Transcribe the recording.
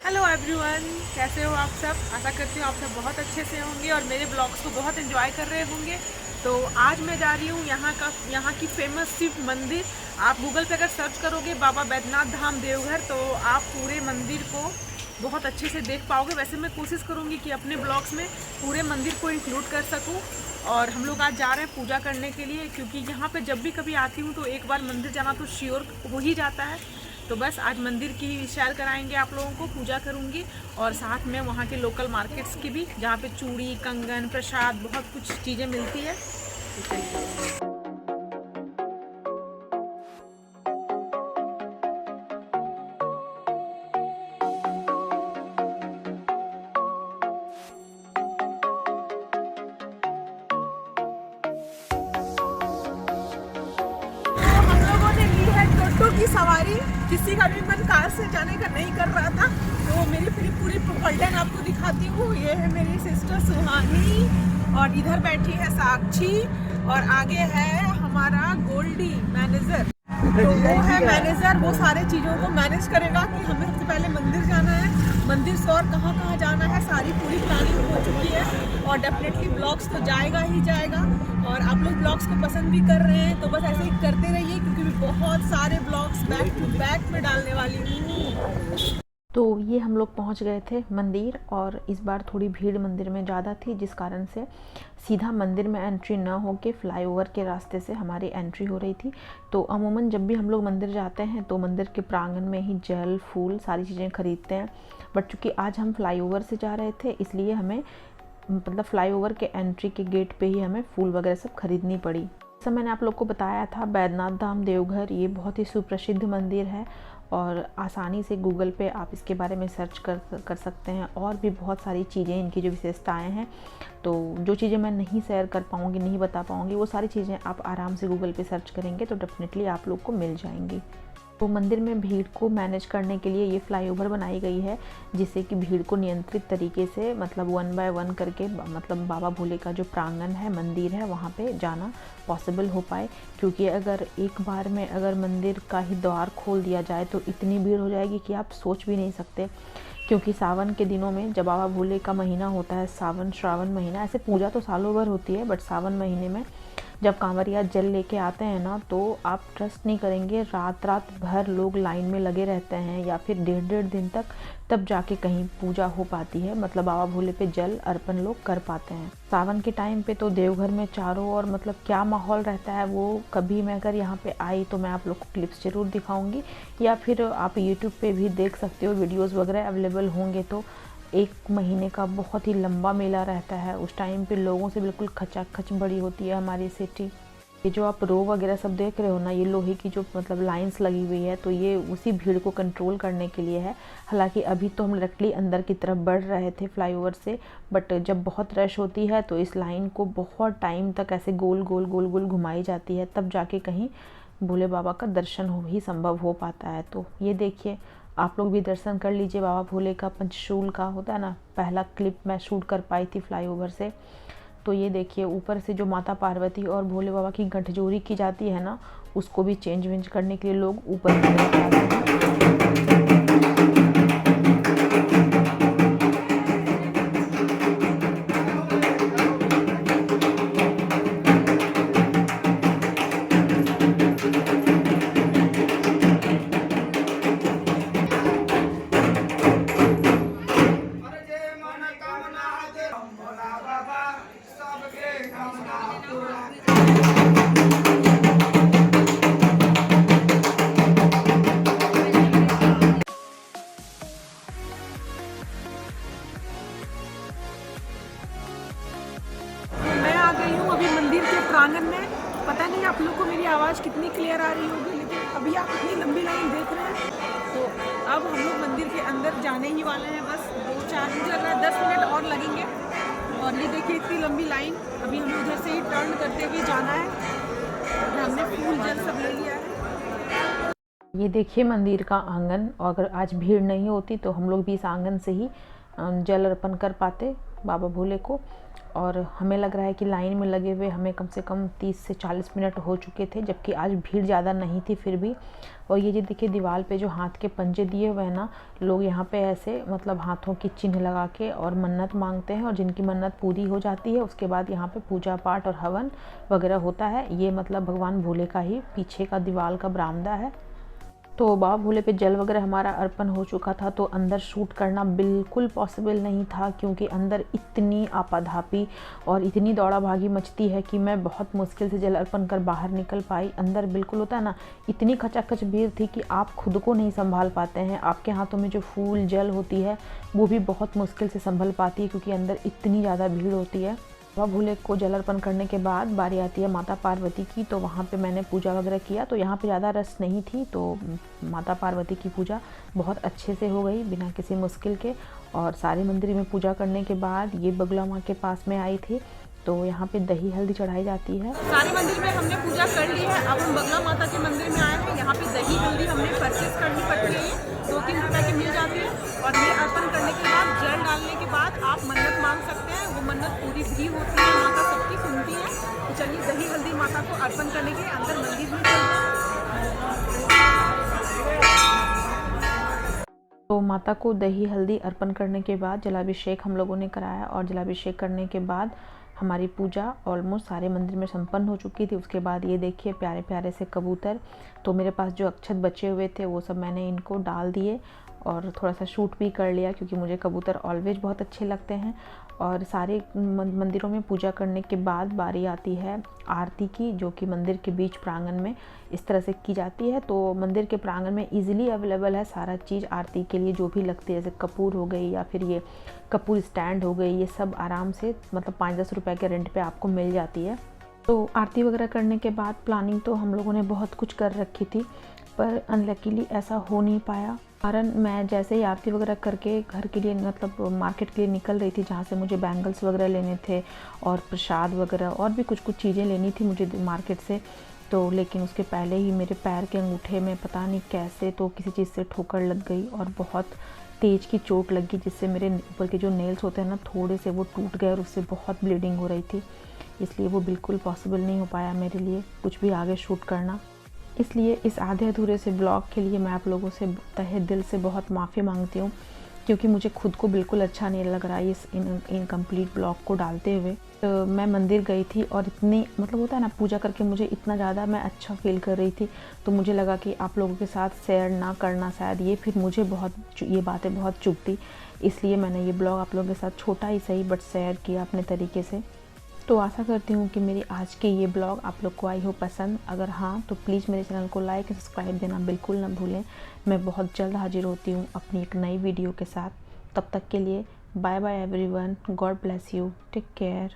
Hello everyone, कैसे हो आप सब। आशा करती हूँ आप सब बहुत अच्छे से होंगे और मेरे ब्लॉग्स को बहुत एंजॉय कर रहे होंगे। तो आज मैं जा रही हूँ यहाँ की फेमस शिव मंदिर। आप गूगल पे अगर सर्च करोगे बाबा बैद्यनाथ धाम देवघर तो आप पूरे मंदिर को बहुत अच्छे से देख पाओगे। वैसे मैं कोशिश करूँगी कि अपने ब्लॉग्स में पूरे मंदिर को इंक्लूड कर सकूँ। और हम लोग आज जा रहे हैं पूजा करने के लिए, क्योंकि यहाँ पे जब भी कभी आती हूँ तो एक बार मंदिर जाना तो श्योर हो ही जाता है। तो बस आज मंदिर की सैर कराएंगे, आप लोगों को पूजा करूंगी और साथ में वहाँ के लोकल मार्केट्स की भी, जहाँ पे चूड़ी, कंगन, प्रसाद, बहुत कुछ चीज़ें मिलती है। तो चलिए। हम लोगों ने ली है टोटो की सवारी। किसी का भी मन कार से जाने का नहीं कर रहा था, तो मेरी पूरी प्रोफाइल आपको दिखाती हूँ। ये है मेरी सिस्टर सुहानी और इधर बैठी है साक्षी और आगे है हमारा गोल्डी मैनेजर। तो वो है मैनेजर, वो सारे चीज़ों को मैनेज करेगा कि हमें सबसे पहले मंदिर जाना है, मंदिर से और कहाँ जाना है, सारी पूरी प्लानिंग हो चुकी है। और डेफिनेटली ब्लॉग्स तो जाएगा ही जाएगा। और आप लोग ब्लॉग्स को पसंद भी कर रहे हैं तो बस ऐसे ही करते रहिए, क्योंकि मैं बहुत सारे ब्लॉग्स बैक टू बैक में डालने वाली हूँ। तो ये हम लोग पहुंच गए थे मंदिर, और इस बार थोड़ी भीड़ मंदिर में ज़्यादा थी, जिस कारण से सीधा मंदिर में एंट्री ना होके फ्लाईओवर के रास्ते से हमारी एंट्री हो रही थी। तो अमूमन जब भी हम लोग मंदिर जाते हैं तो मंदिर के प्रांगण में ही जल, फूल, सारी चीज़ें खरीदते हैं। बट चूँकि आज हम फ्लाईओवर से जा रहे थे, इसलिए हमें मतलब फ्लाईओवर के एंट्री के गेट पे ही हमें फूल वगैरह सब खरीदनी पड़ी। जैसा मैंने आप लोग को बताया था, बैद्यनाथ धाम देवघर ये बहुत ही सुप्रसिद्ध मंदिर है और आसानी से गूगल पे आप इसके बारे में सर्च कर सकते हैं। और भी बहुत सारी चीज़ें, इनकी जो विशेषताएं हैं, तो जो चीज़ें मैं नहीं शेयर कर पाऊँगी, नहीं बता पाऊँगी, वो सारी चीज़ें आप आराम से गूगल पे सर्च करेंगे तो डेफिनेटली आप लोग को मिल जाएंगी। तो मंदिर में भीड़ को मैनेज करने के लिए ये फ्लाईओवर बनाई गई है, जिससे कि भीड़ को नियंत्रित तरीके से, मतलब 1 बाय 1 करके, मतलब बाबा भोले का जो प्रांगण है, मंदिर है, वहाँ पे जाना पॉसिबल हो पाए। क्योंकि अगर एक बार में अगर मंदिर का ही द्वार खोल दिया जाए तो इतनी भीड़ हो जाएगी कि आप सोच भी नहीं सकते। क्योंकि सावन के दिनों में जब बाबा भोले का महीना होता है, सावन श्रावण महीना, ऐसे पूजा तो सालों भर होती है, बट सावन महीने में जब कांवरिया जल लेके आते हैं ना, तो आप ट्रस्ट नहीं करेंगे, रात भर लोग लाइन में लगे रहते हैं, या फिर 1.5 दिन तक, तब जाके कहीं पूजा हो पाती है, मतलब बाबा भोले पे जल अर्पण लोग कर पाते हैं। सावन के टाइम पे तो देवघर में चारों ओर मतलब क्या माहौल रहता है, वो कभी मैं अगर यहाँ पे आई तो मैं आप लोग को क्लिप्स जरूर दिखाऊंगी, या फिर आप यूट्यूब पे भी देख सकते हो, वीडियोज़ वगैरह अवेलेबल होंगे। तो 1 महीने का बहुत ही लंबा मेला रहता है। उस टाइम पे लोगों से बिल्कुल खचाखच बड़ी होती है हमारी सिटी। ये जो आप रो वगैरह सब देख रहे हो ना, ये लोहे की जो मतलब लाइंस लगी हुई है, तो ये उसी भीड़ को कंट्रोल करने के लिए है। हालांकि अभी तो हम डायरेक्टली अंदर की तरफ बढ़ रहे थे फ्लाईओवर से, बट जब बहुत रश होती है तो इस लाइन को बहुत टाइम तक ऐसे गोल गोल घुमाई जाती है, तब जाके कहीं भोले बाबा का दर्शन हो ही संभव हो पाता है। तो ये देखिए, आप लोग भी दर्शन कर लीजिए बाबा भोले का। पंचशूल का होता है ना, पहला क्लिप मैं शूट कर पाई थी फ्लाईओवर से। तो ये देखिए, ऊपर से जो माता पार्वती और भोले बाबा की गठजोड़ी की जाती है ना, उसको भी चेंज वेंज करने के लिए लोग ऊपर की तरफ आते हैं। मैं आ गई हूँ अभी मंदिर के प्रांगण में। पता नहीं आप लोग को मेरी आवाज़ कितनी क्लियर आ रही होगी, लेकिन अभी आप इतनी लंबी लाइन देख रहे हैं। तो अब हम लोग मंदिर के अंदर जाने ही वाले हैं, बस 2-4 मुझे लग रहा है 10 मिनट और लगेंगे। और ये देखिए इतनी लंबी लाइन, अभी हमें उधर से ही टर्न करते हुए जाना है। और हमने फूल जल सब ले लिया है। ये देखिए मंदिर का आंगन, और अगर आज भीड़ नहीं होती तो हम लोग भी इस आंगन से ही जल अर्पण कर पाते। बाबा भोले को। और हमें लग रहा है कि लाइन में लगे हुए हमें कम से कम 30 से 40 मिनट हो चुके थे, जबकि आज भीड़ ज़्यादा नहीं थी फिर भी। और ये जो देखिए दीवार पे जो हाथ के पंजे दिए हुए हैं ना, लोग यहाँ पे ऐसे मतलब हाथों की चिन्ह लगा के और मन्नत मांगते हैं, और जिनकी मन्नत पूरी हो जाती है उसके बाद यहाँ पे पूजा पाठ और हवन वगैरह होता है। ये मतलब भगवान भोले का ही पीछे का दीवार का बरामदा है। तो बाबा भोले पे जल वगैरह हमारा अर्पण हो चुका था, तो अंदर शूट करना बिल्कुल पॉसिबल नहीं था, क्योंकि अंदर इतनी आपाधापी और इतनी दौड़ा भागी मचती है कि मैं बहुत मुश्किल से जल अर्पण कर बाहर निकल पाई। अंदर बिल्कुल होता है ना, इतनी खचाखच भीड़ थी कि आप खुद को नहीं संभाल पाते हैं। आपके हाथों में जो फूल जल होती है वो भी बहुत मुश्किल से संभल पाती है, क्योंकि अंदर इतनी ज़्यादा भीड़ होती है। बाबा भोले को जल अर्पण करने के बाद बारी आती है माता पार्वती की, तो वहाँ पे मैंने पूजा वगैरह किया। तो यहाँ पे ज़्यादा रस नहीं थी, तो माता पार्वती की पूजा बहुत अच्छे से हो गई बिना किसी मुश्किल के। और सारे मंदिर में पूजा करने के बाद ये बगला माँ के पास में आई थी, तो यहाँ पे दही हल्दी चढ़ाई जाती है। सारे मंदिर में हमने पूजा कर ली है, अब हम बगला माता के मंदिर में आए हैं। यहाँ पे दही हल्दी हमने परचेस करनी पड़ती है, 2-3 रुपए की मिल जाती है। और ये अर्पण करने के बाद, जल डालने के बाद आप मन्नत मांग सकते हैं, वो मन्नत पूरी भी होती है, माता सबकी सुनती है। तो चलिए दही हल्दी माता को अर्पण करने के अंदर मंदिर में चलते हैं। तो माता को दही हल्दी अर्पण करने के बाद जलाभिषेक हम लोगों ने कराया, और जलाभिषेक करने के बाद हमारी पूजा ऑलमोस्ट सारे मंदिर में संपन्न हो चुकी थी। उसके बाद ये देखिए प्यारे प्यारे से कबूतर, तो मेरे पास जो अक्षत बचे हुए थे वो सब मैंने इनको डाल दिए और थोड़ा सा शूट भी कर लिया, क्योंकि मुझे कबूतर ऑलवेज बहुत अच्छे लगते हैं। और सारे मंदिरों में पूजा करने के बाद बारी आती है आरती की, जो कि मंदिर के बीच प्रांगण में इस तरह से की जाती है। तो मंदिर के प्रांगण में इजीली अवेलेबल है सारा चीज़ आरती के लिए जो भी लगती है, जैसे कपूर हो गई या फिर ये कपूर स्टैंड हो गई, ये सब आराम से मतलब 5-10 रुपए के रेंट पे आपको मिल जाती है। तो आरती वगैरह करने के बाद प्लानिंग तो हम लोगों ने बहुत कुछ कर रखी थी, पर अनलकीली ऐसा हो नहीं पाया। कारण मैं जैसे ही आरती वगैरह करके घर के लिए मतलब मार्केट के लिए निकल रही थी, जहाँ से मुझे बैंगल्स वगैरह लेने थे और प्रसाद वगैरह और भी कुछ चीज़ें लेनी थी मुझे मार्केट से, तो लेकिन उसके पहले ही मेरे पैर के अंगूठे में पता नहीं कैसे तो किसी चीज़ से ठोकर लग गई और बहुत तेज़ की चोट लगी, जिससे मेरे ऊपर के जो नेल्स होते हैं ना थोड़े से वो टूट गए और उससे बहुत ब्लीडिंग हो रही थी। इसलिए वो बिल्कुल पॉसिबल नहीं हो पाया मेरे लिए कुछ भी आगे शूट करना। इसलिए इस आधे अधूरे से ब्लॉग के लिए मैं आप लोगों से तहे दिल से बहुत माफ़ी मांगती हूँ, क्योंकि मुझे खुद को बिल्कुल अच्छा नहीं लग रहा इस इनकम्प्लीट ब्लॉग को डालते हुए। तो मैं मंदिर गई थी और इतनी मतलब होता है ना, पूजा करके मुझे इतना ज़्यादा मैं अच्छा फील कर रही थी, तो मुझे लगा कि आप लोगों के साथ शेयर ना करना शायद ये फिर मुझे ये बातें बहुत चुभती, इसलिए मैंने ये ब्लॉग आप लोगों के साथ छोटा ही सही बट शेयर किया अपने तरीके से। तो आशा करती हूँ कि मेरी आज के ये ब्लॉग आप लोग को आई हो पसंद। अगर हाँ तो प्लीज़ मेरे चैनल को लाइक और सब्सक्राइब देना बिल्कुल ना भूलें। मैं बहुत जल्द हाजिर होती हूँ अपनी एक नई वीडियो के साथ। तब तक के लिए bye bye everyone, God bless you, take care.